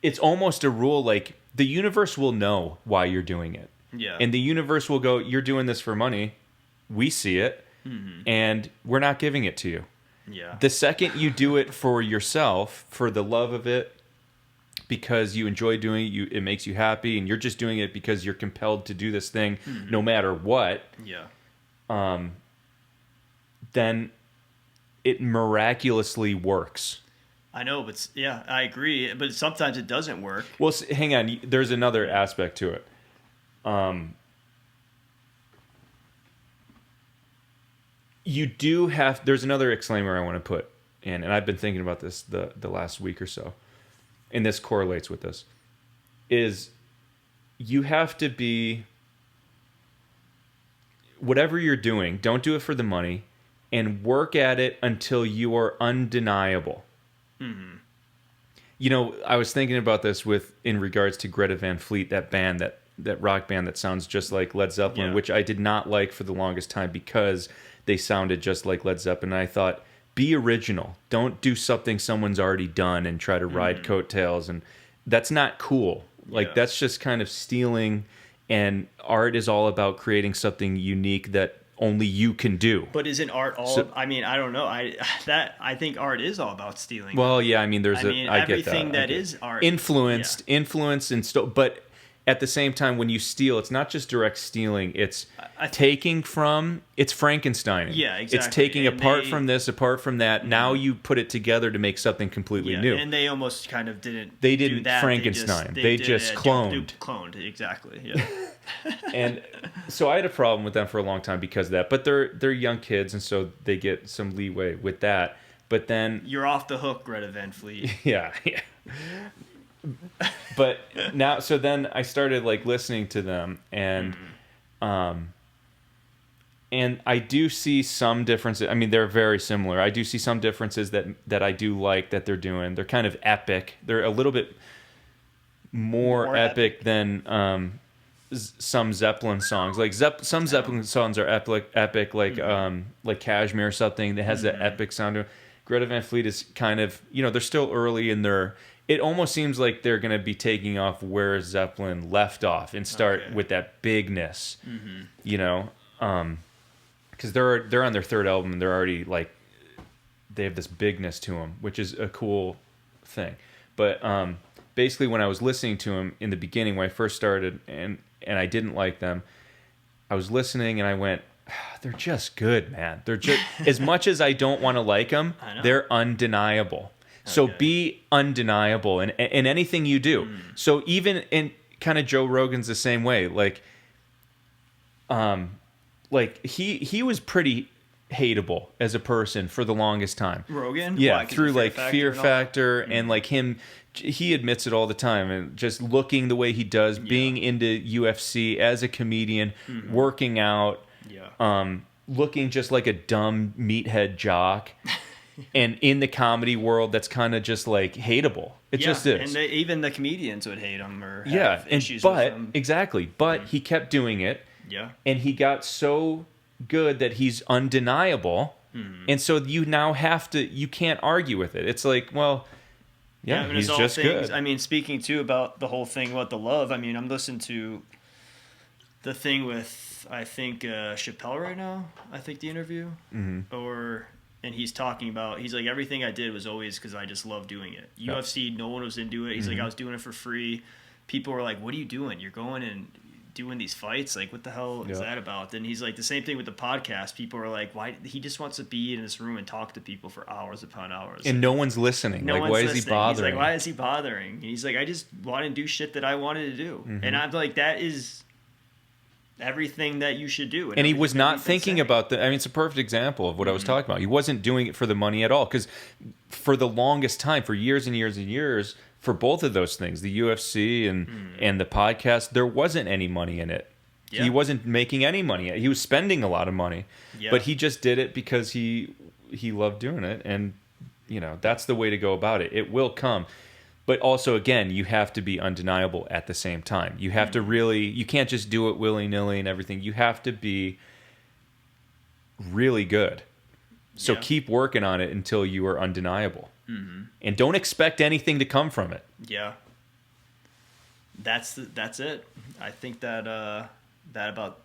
It's almost a rule, like the universe will know why you're doing it. Yeah. And the universe will go, you're doing this for money. We see it, and we're not giving it to you. Yeah. The second you do it for yourself, for the love of it, because you enjoy doing it, it makes you happy, and you're just doing it because you're compelled to do this thing no matter what, then it miraculously works. I know, but I agree. But sometimes it doesn't work. Well, hang on. There's another aspect to it. You do have... There's another exclaimer I want to put in, and I've been thinking about this the last week or so, and this correlates with this, is you have to be... Whatever you're doing, don't do it for the money, and work at it until you are undeniable. Mm-hmm. You know, I was thinking about this in regards to Greta Van Fleet, that band, that rock band that sounds just like Led Zeppelin, which I did not like for the longest time because they sounded just like Led Zeppelin. And I thought, be original. Don't do something someone's already done and try to ride coattails. And that's not cool. Like, that's just kind of stealing. And art is all about creating something unique that only you can do. But isn't art all... I mean, I don't know. I think art is all about stealing. Well, yeah, I mean, I get that. Everything that is art... Influence and... But at the same time, when you steal, it's not just direct stealing. It's taking from... It's Frankensteining. Yeah, exactly. It's taking apart from this, apart from that. Now you put it together to make something completely new. And they almost kind of didn't... They didn't do that. Frankenstein. They just cloned. Cloned, exactly. Yeah. And so I had a problem with them for a long time because of that. But they're young kids, and so they get some leeway with that. But then... You're off the hook, Greta Van Fleet. Yeah. But now, so then I started like listening to them, and And I do see some differences. I mean, they're very similar. I do see some differences that I do like that they're doing. They're kind of epic. They're a little bit more epic than some Zeppelin songs. Like some Zeppelin songs are epic, like Kashmir or something that has that epic sound to it. Greta Van Fleet is kind of, they're still early in their. It almost seems like they're going to be taking off where Zeppelin left off and start with that bigness, because they're on their third album and they're already like they have this bigness to them, which is a cool thing. But basically, when I was listening to them in the beginning, when I first started, and I didn't like them, I was listening and I went, they're just good, man. They're just as much as I don't want to like them, they're undeniable. So be undeniable in anything you do. So even in kind of Joe Rogan's the same way. Like he was pretty hateable as a person for the longest time. Rogan? Yeah, Why? through like Fear Factor and like him, he admits it all the time, and just looking the way he does, being into UFC as a comedian, working out, looking just like a dumb meathead jock. And in the comedy world, that's kind of just like hateable. It just is. And even the comedians would hate him or have issues with him. Exactly. But he kept doing it. Yeah. And he got so good that he's undeniable. And so you now you can't argue with it. It's like, well, I mean, he's just good. I mean, speaking too about the whole thing about the love, I mean, I'm listening to the thing with, I think, Chappelle right now, I think the interview. And he's talking about, he's like, everything I did was always because I just love doing it. UFC, no one was into it. He's like, I was doing it for free. People were like, what are you doing? You're going and doing these fights? Like, what the hell is that about? Then he's like, the same thing with the podcast. People are like, why? He just wants to be in this room and talk to people for hours upon hours. And no one's listening. No like, one's why listening. Is he bothering? He's like, why is he bothering? And he's like, I just want to do shit that I wanted to do. And I'm like, that is everything that you should do. And he was not thinking about I mean, it's a perfect example of what I was talking about. He wasn't doing it for the money at all, because for the longest time, for years and years and years, for both of those things, the UFC and the podcast, there wasn't any money in it. He wasn't making any money. He was spending a lot of money, but he just did it because he loved doing it. And, that's the way to go about it. It will come. But also, again, you have to be undeniable at the same time. You have to really, you can't just do it willy-nilly and everything. You have to be really good. So keep working on it until you are undeniable. And don't expect anything to come from it. Yeah. That's it. I think that that about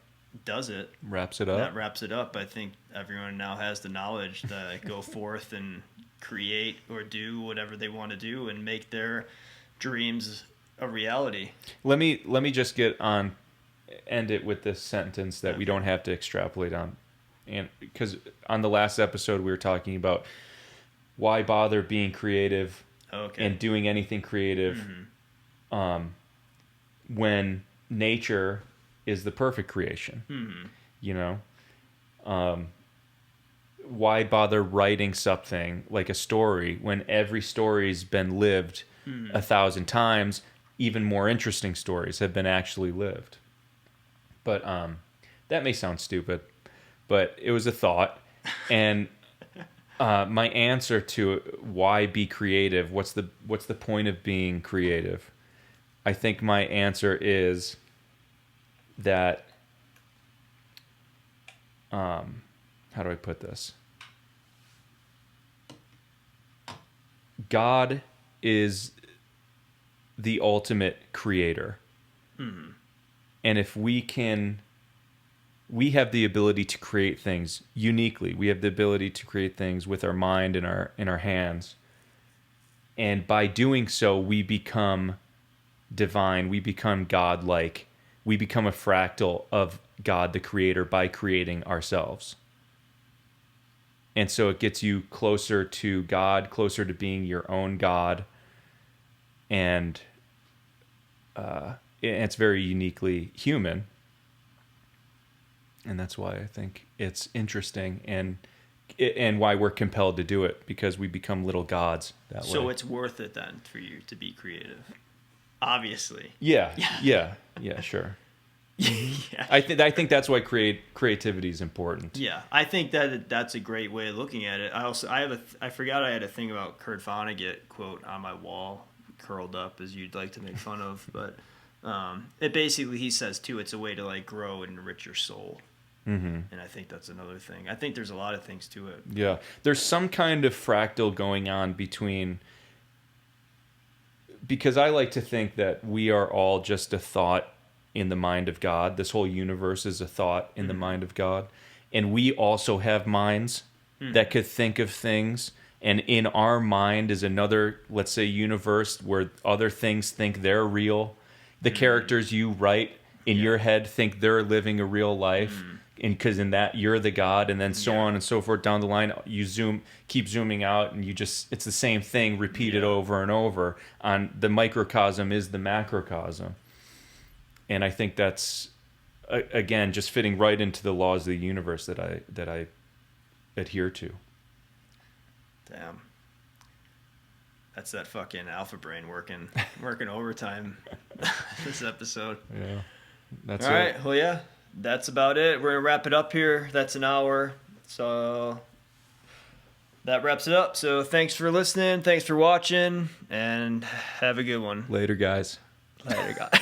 does it. Wraps it up. That wraps it up. I think everyone now has the knowledge to go forth and create or do whatever they want to do and make their dreams a reality. Let me just end it with this sentence that we don't have to extrapolate on. And because on the last episode we were talking about why bother being creative and doing anything creative when nature is the perfect creation. Why bother writing something like a story when every story's been lived 1,000 times? Even more interesting stories have been actually lived. But that may sound stupid, but it was a thought. And my answer to why be creative, what's the point of being creative? I think my answer is that how do I put this? God is the ultimate creator. And if we have the ability to create things uniquely. We have the ability to create things with our mind and our hands. And by doing so, we become divine. We become God-like. We become a fractal of God, the creator, by creating ourselves. And so it gets you closer to God, closer to being your own God. And it's very uniquely human. And that's why I think it's interesting and why we're compelled to do it, because we become little gods that way. So it's worth it then for you to be creative. Obviously. Yeah, sure. Yeah. I think that's why creativity is important. Yeah, I think that's a great way of looking at it. I forgot I had a thing about Kurt Vonnegut quote on my wall, curled up as you'd like to make fun of, but it basically, he says too, it's a way to like grow and enrich your soul. Mm-hmm. And I think that's another thing. I think there's a lot of things to it. Yeah, there's some kind of fractal going on because I like to think that we are all just a thought in the mind of God. This whole universe is a thought in the mind of God. And we also have minds that could think of things. And in our mind is another, let's say, universe where other things think they're real. The characters you write in your head think they're living a real life. And because in that you're the God, and then so on and so forth down the line, you keep zooming out, and it's the same thing repeated over and over. On the microcosm is the macrocosm. And I think that's, again, just fitting right into the laws of the universe that I adhere to. Damn. That's that fucking alpha brain working overtime this episode. Yeah. That's all right. Well, yeah, that's about it. We're going to wrap it up here. That's an hour. So that wraps it up. So thanks for listening. Thanks for watching. And have a good one. Later, guys. Later, guys.